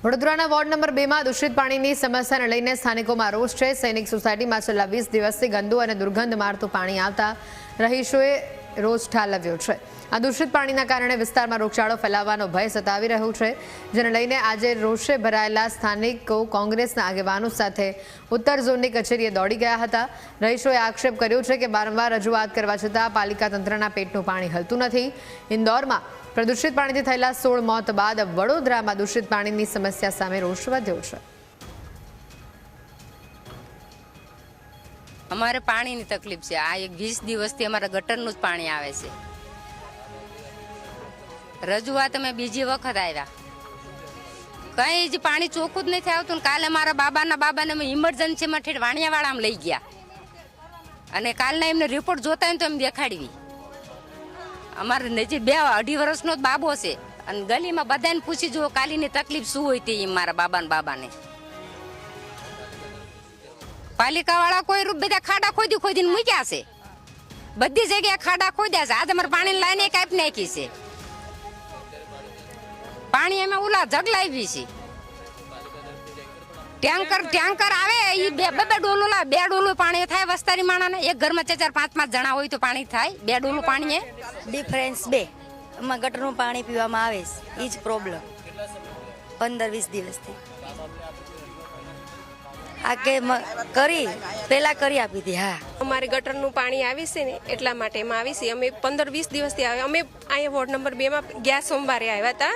વડોદરાના ward number 2 માં દૂષિત પાણીની સમસ્યાને લઈને સ્થાનિકોમાં રોષ છે। સૈનિક સોસાયટીમાં છેલ્લા 20 દિવસથી ગંદુ અને દુર્ગંધ મારતું પાણી આવતા રહીશોએ રોષ ઠાલવ્યો છે। આ દૂષિત પાણીના કારણે વિસ્તારમાં રોગચાળો ફેલાવવાનો ભય સતાવી રહ્યો છે, જેને લઈને આજે રોષે ભરાયેલા સ્થાનિકો કોંગ્રેસના આગેવાનો સાથે ઉત્તર ઝોનની કચેરીએ દોડી ગયા હતા। રહીશોએ આક્ષેપ કર્યો છે કે વારંવાર રજૂઆત કરવા છતાં પાલિકા તંત્રના પેટનું પાણી હલતું નથી। ઇન્દોરમાં પ્રદૂષિત પાણીથી થયેલા 16 મોત બાદ વડોદરામાં દૂષિત પાણીની સમસ્યા સામે રોષ વધ્યો છે। અમારે પાણીની તકલીફ છે। આ 20 દિવસથી અમારા ગટરનું જ પાણી આવે છે। રજૂઆત અમે બીજી વખત આવ્યા, કઈ જ પાણી ચોખ્ખું જ નથી આવતું। કાલે મારા બાબાને અમે ઇમરજન્સીમાં ઠેઠ વાણિયાવાળામાં લઈ ગયા અને કાલના એમને રિપોર્ટ જોતા હોય તો એમ દેખાડવી। અમારે નજીક 2-2.5 વર્ષનો જ બાબો છે અને ગલીમાં બધાને પૂછી જુઓ કાલીની તકલીફ શું હોય તે મારા બાબાને। પાલિકાવાળા કોઈ રૂપ બધા ખાડા ખોદીને મૂક્યા છે, બધી જગ્યાએ ખાડા ખોદ્યા છે। આજે અમારે પાણીની લાઈન કાપી નાખી છે। પાણી અમે ઓલા જગ લાવી છે, ટેન્કર આવે એ બે ડોલું પાણી થાય વસ્તારી માણાને। એક ઘરમાં 4-5 જણા હોય તો પાણી થાય, 2 ડોલું પાણી ડિફરન્સ 2 એમાં ગટરનું પાણી પીવામાં આવે છે, એ જ પ્રોબ્લેમ 15-20 દિવસથી। આ કે પહેલા કરી આપી હતી। હા, અમારે ગટરનું પાણી આવી છે ને એટલા માટે એમાં આવી છે। અમે 15-20 દિવસથી આવે। અમે અહીંયા વોર્ડ નંબર 2 માં ગયા સોમવારે આવ્યા હતા,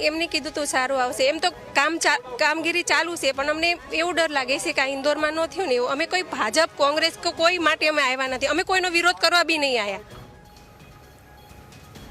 એમને કીધું તો સારું આવશે। એમ તો કામગીરી ચાલુ છે, પણ અમને એવું ડર લાગે છે કે આ ઇન્દોરમાં ન થયું ને એવું। અમે કોઈ ભાજપ કોંગ્રેસ કોઈ માટે અમે આવ્યા નથી, અમે કોઈનો વિરોધ કરવા બી નહીં આવ્યા।